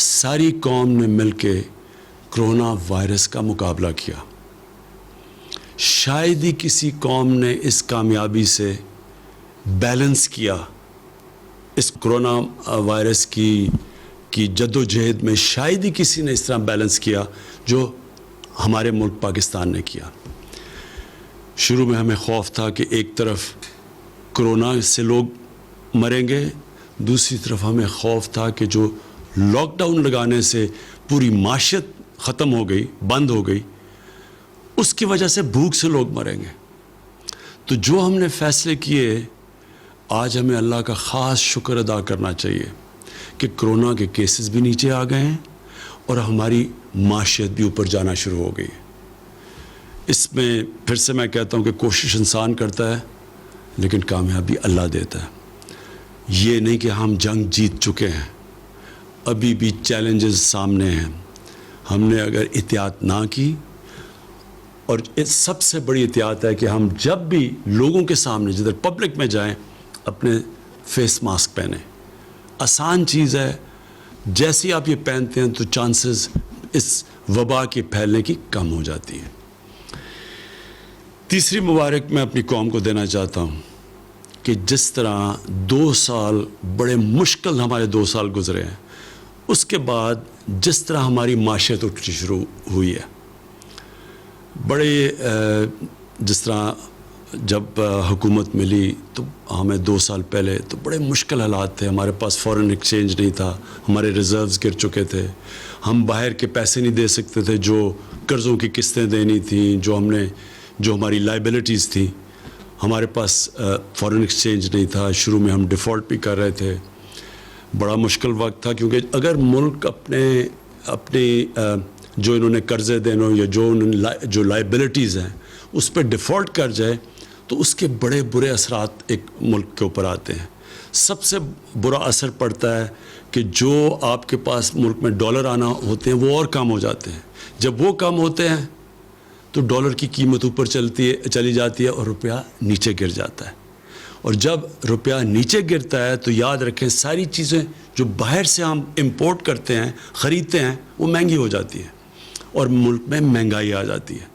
ساری قوم نے مل کے کرونا وائرس کا مقابلہ کیا. شاید ہی کسی قوم نے اس کامیابی سے بیلنس کیا. اس کرونا وائرس کی جد و جہد میں شاید ہی کسی نے اس طرح بیلنس کیا جو ہمارے ملک پاکستان نے کیا. شروع میں ہمیں خوف تھا کہ ایک طرف کرونا سے لوگ مریں گے, دوسری طرف ہمیں خوف تھا کہ جو لاک ڈاؤن لگانے سے پوری معیشت ختم ہو گئی, بند ہو گئی, اس کی وجہ سے بھوک سے لوگ مریں گے. تو جو ہم نے فیصلے کیے, آج ہمیں اللہ کا خاص شکر ادا کرنا چاہیے کہ کرونا کے کیسز بھی نیچے آ گئے ہیں اور ہماری معیشت بھی اوپر جانا شروع ہو گئی. اس میں پھر سے میں کہتا ہوں کہ کوشش انسان کرتا ہے لیکن کامیابی اللہ دیتا ہے. یہ نہیں کہ ہم جنگ جیت چکے ہیں, ابھی بھی چیلنجز سامنے ہیں. ہم نے اگر احتیاط نہ کی, اور سب سے بڑی احتیاط ہے کہ ہم جب بھی لوگوں کے سامنے جدھر پبلک میں جائیں اپنے فیس ماسک پہنیں. آسان چیز ہے, جیسے ہی آپ یہ پہنتے ہیں تو چانسز اس وبا کے پھیلنے کی کم ہو جاتی ہے. تیسری مبارک میں اپنی قوم کو دینا چاہتا ہوں کہ جس طرح 2 سال بڑے مشکل ہمارے 2 سال گزرے ہیں, اس کے بعد جس طرح ہماری معیشت اٹھنی شروع ہوئی ہے, بڑے جس طرح جب حکومت ملی تو ہمیں 2 سال پہلے تو بڑے مشکل حالات تھے. ہمارے پاس فورن ایکسچینج نہیں تھا, ہمارے ریزروز گر چکے تھے, ہم باہر کے پیسے نہیں دے سکتے تھے, جو قرضوں کی قسطیں دینی تھیں, جو ہماری لائبلٹیز تھیں, ہمارے پاس فورن ایکسچینج نہیں تھا. شروع میں ہم ڈیفالٹ بھی کر رہے تھے. بڑا مشکل وقت تھا, کیونکہ اگر ملک اپنی جو انہوں نے قرضے دینے یا جو لائبلٹیز ہیں اس پہ ڈیفالٹ کر جائے تو اس کے بڑے برے اثرات ایک ملک کے اوپر آتے ہیں. سب سے برا اثر پڑتا ہے کہ جو آپ کے پاس ملک میں ڈالر آنا ہوتے ہیں وہ اور کم ہو جاتے ہیں. جب وہ کم ہوتے ہیں تو ڈالر کی قیمت اوپر چلی جاتی ہے اور روپیہ نیچے گر جاتا ہے. اور جب روپیہ نیچے گرتا ہے تو یاد رکھیں ساری چیزیں جو باہر سے ہم امپورٹ کرتے ہیں, خریدتے ہیں, وہ مہنگی ہو جاتی ہیں اور ملک میں مہنگائی آ جاتی ہے.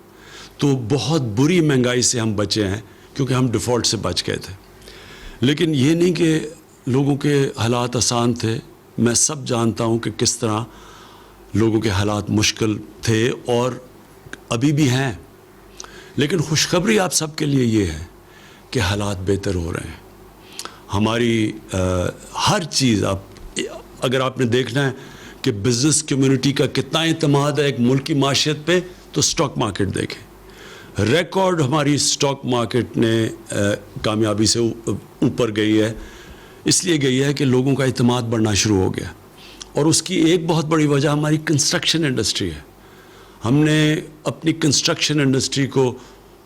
تو بہت بری مہنگائی سے ہم بچے ہیں کیونکہ ہم ڈیفالٹ سے بچ گئے تھے. لیکن یہ نہیں کہ لوگوں کے حالات آسان تھے. میں سب جانتا ہوں کہ کس طرح لوگوں کے حالات مشکل تھے اور ابھی بھی ہیں. لیکن خوشخبری آپ سب کے لیے یہ ہے کہ حالات بہتر ہو رہے ہیں. ہماری ہر چیز اگر آپ نے دیکھنا ہے کہ بزنس کمیونٹی کا کتنا اعتماد ہے ایک ملک کی معیشت پہ, تو سٹاک مارکیٹ دیکھیں. ریکارڈ ہماری سٹاک مارکیٹ نے کامیابی سے اوپر گئی ہے. اس لیے گئی ہے کہ لوگوں کا اعتماد بڑھنا شروع ہو گیا. اور اس کی ایک بہت بڑی وجہ ہماری کنسٹرکشن انڈسٹری ہے. ہم نے اپنی کنسٹرکشن انڈسٹری کو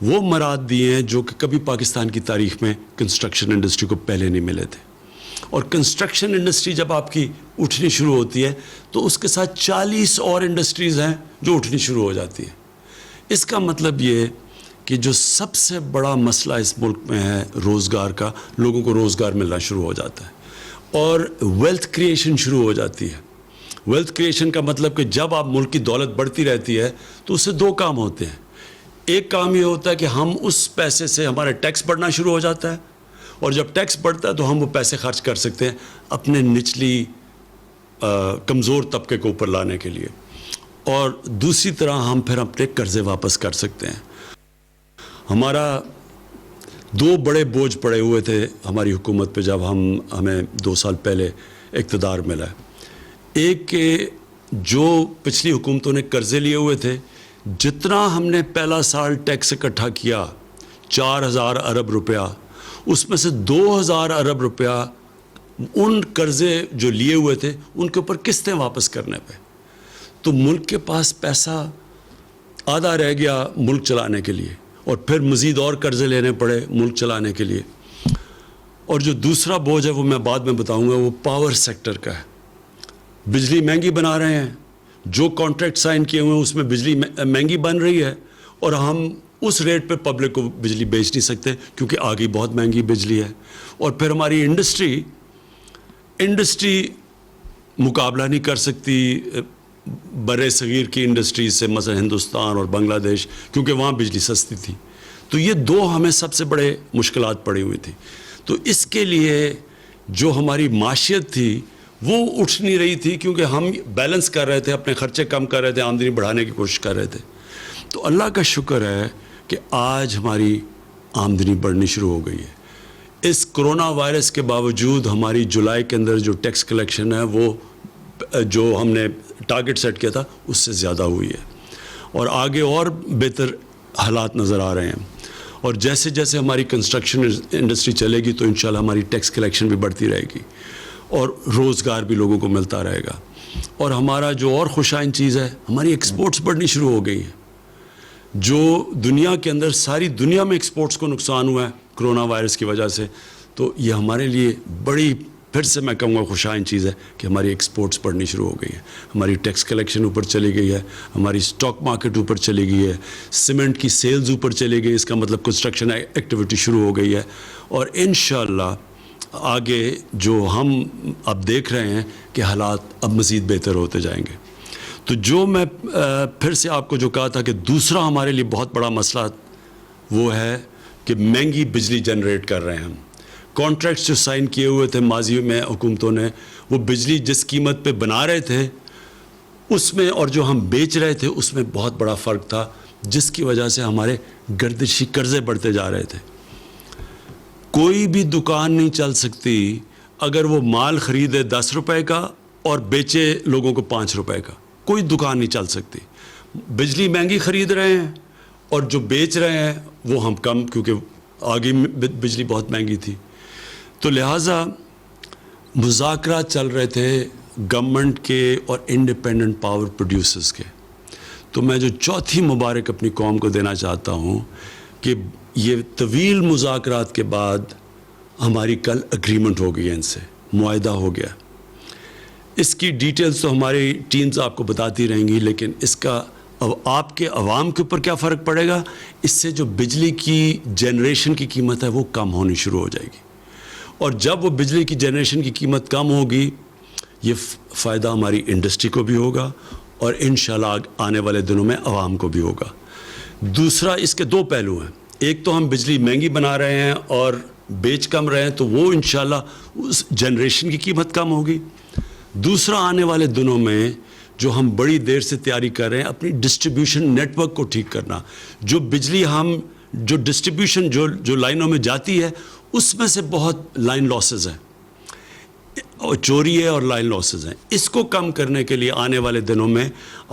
وہ مراد دیے ہیں جو کہ کبھی پاکستان کی تاریخ میں کنسٹرکشن انڈسٹری کو پہلے نہیں ملے تھے. اور کنسٹرکشن انڈسٹری جب آپ کی اٹھنی شروع ہوتی ہے تو اس کے ساتھ 40 اور انڈسٹریز ہیں جو اٹھنی شروع ہو جاتی ہیں. اس کا مطلب یہ کہ جو سب سے بڑا مسئلہ اس ملک میں ہے روزگار کا, لوگوں کو روزگار ملنا شروع ہو جاتا ہے اور ویلتھ کریشن شروع ہو جاتی ہے. ویلتھ کریشن کا مطلب کہ جب آپ ملک کی دولت بڑھتی رہتی ہے تو اس سے 2 کام ہوتے ہیں. ایک کام یہ ہوتا ہے کہ ہم اس پیسے سے ہمارا ٹیکس بڑھنا شروع ہو جاتا ہے, اور جب ٹیکس بڑھتا ہے تو ہم وہ پیسے خرچ کر سکتے ہیں اپنے نچلی کمزور طبقے کو اوپر لانے کے لیے, اور دوسری طرح ہم پھر اپنے قرضے واپس کر سکتے ہیں. ہمارا 2 بڑے بوجھ پڑے ہوئے تھے ہماری حکومت پہ جب ہمیں 2 سال پہلے اقتدار ملا. ایک کہ جو پچھلی حکومتوں نے قرضے لیے ہوئے تھے, جتنا ہم نے پہلا سال ٹیکس اکٹھا کیا 4000 ارب روپیہ, اس میں سے 2000 ارب روپیہ ان قرضے جو لیے ہوئے تھے ان کے اوپر قسطیں واپس کرنے پہ. تو ملک کے پاس پیسہ آدھا رہ گیا ملک چلانے کے لیے, اور پھر مزید اور قرضے لینے پڑے ملک چلانے کے لیے. اور جو دوسرا بوجھ ہے وہ میں بعد میں بتاؤں گا, وہ پاور سیکٹر کا ہے. بجلی مہنگی بنا رہے ہیں, جو کانٹریکٹ سائن کیے ہوئے ہیں اس میں بجلی مہنگی بن رہی ہے, اور ہم اس ریٹ پہ پبلک کو بجلی بیچ نہیں سکتے کیونکہ آگے بہت مہنگی بجلی ہے. اور پھر ہماری انڈسٹری مقابلہ نہیں کر سکتی برِ صغیر کی انڈسٹریز سے، مثلا ہندوستان اور بنگلہ دیش، کیونکہ وہاں بجلی سستی تھی. تو یہ دو ہمیں سب سے بڑے مشکلات پڑی ہوئی تھی. تو اس کے لیے جو ہماری معیشت تھی وہ اٹھ نہیں رہی تھی، کیونکہ ہم بیلنس کر رہے تھے، اپنے خرچے کم کر رہے تھے، آمدنی بڑھانے کی کوشش کر رہے تھے. تو اللہ کا شکر ہے کہ آج ہماری آمدنی بڑھنی شروع ہو گئی ہے. اس کرونا وائرس کے باوجود ہماری جولائی کے اندر جو ٹیکس کلیکشن ہے وہ جو ہم نے ٹارگٹ سیٹ کیا تھا اس سے زیادہ ہوئی ہے، اور آگے اور بہتر حالات نظر آ رہے ہیں. اور جیسے جیسے ہماری کنسٹرکشن انڈسٹری چلے گی تو انشاءاللہ ہماری ٹیکس کلیکشن بھی بڑھتی رہے گی اور روزگار بھی لوگوں کو ملتا رہے گا. اور ہمارا جو اور خوشائن چیز ہے، ہماری ایکسپورٹس بڑھنی شروع ہو گئی ہیں. جو دنیا کے اندر ساری دنیا میں ایکسپورٹس کو نقصان ہوا ہے کرونا وائرس کی وجہ سے، تو یہ ہمارے لیے بڑی، پھر سے میں کہوں گا خوشائن چیز ہے کہ ہماری ایکسپورٹس بڑھنی شروع ہو گئی ہے. ہماری ٹیکس کلیکشن اوپر چلی گئی ہے، ہماری سٹاک مارکیٹ اوپر چلی گئی ہے، سیمنٹ کی سیلز اوپر چلی گئی، اس کا مطلب کنسٹرکشن ایکٹیویٹی شروع ہو گئی ہے. اور انشاءاللہ آگے جو ہم اب دیکھ رہے ہیں کہ حالات اب مزید بہتر ہوتے جائیں گے. تو جو میں پھر سے آپ کو جو کہا تھا کہ دوسرا ہمارے لیے بہت بڑا مسئلہ وہ ہے کہ مہنگی بجلی جنریٹ کر رہے ہیں ہم. کانٹریکٹس جو سائن کیے ہوئے تھے ماضی میں حکومتوں نے، وہ بجلی جس قیمت پہ بنا رہے تھے اس میں اور جو ہم بیچ رہے تھے اس میں بہت بڑا فرق تھا، جس کی وجہ سے ہمارے گردشی قرضے بڑھتے جا رہے تھے. کوئی بھی دکان نہیں چل سکتی اگر وہ مال خریدے 10 روپے کا اور بیچے لوگوں کو 5 روپے کا. کوئی دکان نہیں چل سکتی. بجلی مہنگی خرید رہے ہیں اور جو بیچ رہے ہیں وہ ہم کم، کیونکہ آگے بجلی بہت مہنگی تھی. تو لہٰذا مذاکرات چل رہے تھے گورنمنٹ کے اور انڈیپینڈنٹ پاور پروڈیوسرز کے. تو میں جو چوتھی مبارک اپنی قوم کو دینا چاہتا ہوں کہ یہ طویل مذاکرات کے بعد ہماری کل اگریمنٹ ہو گئی ہے، ان سے معاہدہ ہو گیا. اس کی ڈیٹیلز تو ہماری ٹیمز آپ کو بتاتی رہیں گی، لیکن اس کا اب آپ کے عوام کے اوپر کیا فرق پڑے گا؟ اس سے جو بجلی کی جنریشن کی قیمت ہے وہ کم ہونی شروع ہو جائے گی. اور جب وہ بجلی کی جنریشن کی قیمت کم ہوگی، یہ فائدہ ہماری انڈسٹری کو بھی ہوگا اور انشاءاللہ آنے والے دنوں میں عوام کو بھی ہوگا. دوسرا، اس کے دو پہلو ہیں. ایک تو ہم بجلی مہنگی بنا رہے ہیں اور بیچ کم رہے ہیں، تو وہ انشاءاللہ اس جنریشن کی قیمت کم ہوگی. دوسرا، آنے والے دنوں میں جو ہم بڑی دیر سے تیاری کر رہے ہیں اپنی ڈسٹریبیوشن نیٹ ورک کو ٹھیک کرنا. جو بجلی ہم جو ڈسٹریبیوشن جو لائنوں میں جاتی ہے اس میں سے بہت لائن لاسز ہیں، اور چوری ہے اور لائن لاسز ہیں. اس کو کم کرنے کے لیے آنے والے دنوں میں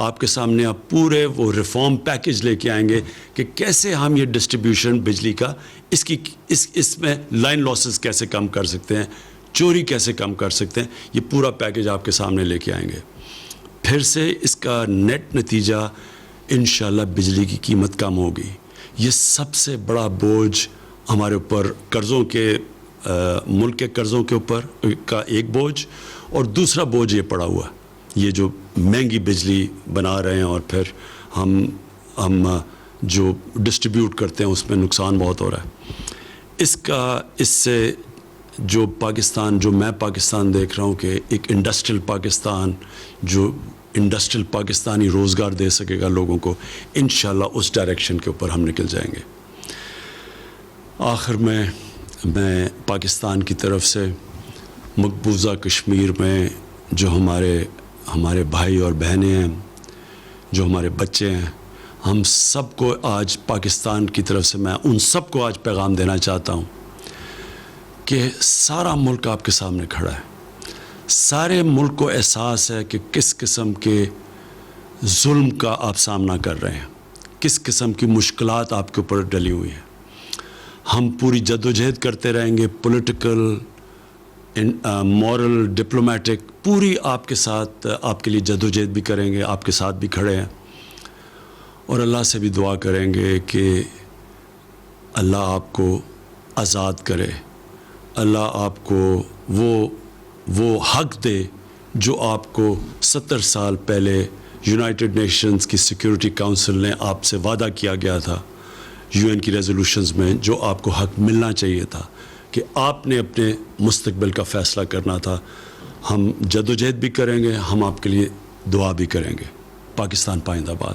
آپ کے سامنے آپ پورے وہ ریفارم پیکج لے کے آئیں گے کہ کیسے ہم یہ ڈسٹریبیوشن بجلی کا اس میں لائن لاسز کیسے کم کر سکتے ہیں، چوری کیسے کم کر سکتے ہیں. یہ پورا پیکج آپ کے سامنے لے کے آئیں گے. پھر سے اس کا نیٹ نتیجہ انشاءاللہ بجلی کی قیمت کم ہوگی. یہ سب سے بڑا بوجھ ہمارے اوپر قرضوں کے ملک کے قرضوں کے اوپر کا ایک بوجھ، اور دوسرا بوجھ یہ پڑا ہوا یہ جو مہنگی بجلی بنا رہے ہیں اور پھر ہم جو ڈسٹریبیوٹ کرتے ہیں اس میں نقصان بہت ہو رہا ہے. اس سے جو میں پاکستان دیکھ رہا ہوں کہ ایک انڈسٹریل پاکستان، جو انڈسٹریل پاکستانی روزگار دے سکے گا لوگوں کو، انشاءاللہ اس ڈائریکشن کے اوپر ہم نکل جائیں گے. آخر میں پاکستان کی طرف سے مقبوضہ کشمیر میں جو ہمارے بھائی اور بہنیں ہیں، جو ہمارے بچے ہیں، ہم سب کو آج پاکستان کی طرف سے میں ان سب کو آج پیغام دینا چاہتا ہوں کہ سارا ملک آپ کے سامنے کھڑا ہے. سارے ملک کو احساس ہے کہ کس قسم کے ظلم کا آپ سامنا کر رہے ہیں، کس قسم کی مشکلات آپ کے اوپر ڈلی ہوئی ہیں. ہم پوری جدوجہد کرتے رہیں گے، پولیٹیکل، مورل، ڈپلومیٹک، پوری آپ کے ساتھ آپ کے لیے جدوجہد بھی کریں گے، آپ کے ساتھ بھی کھڑے ہیں. اور اللہ سے بھی دعا کریں گے کہ اللہ آپ کو آزاد کرے، اللہ آپ کو وہ حق دے جو آپ کو 70 سال پہلے یونائٹڈ نیشنز کی سیکیورٹی کونسل نے آپ سے وعدہ کیا گیا تھا، UN کی ریزولوشنز میں جو آپ کو حق ملنا چاہیے تھا کہ آپ نے اپنے مستقبل کا فیصلہ کرنا تھا. ہم جدوجہد بھی کریں گے, ہم آپ کے لیے دعا بھی کریں گے. پاکستان پائندہ باد.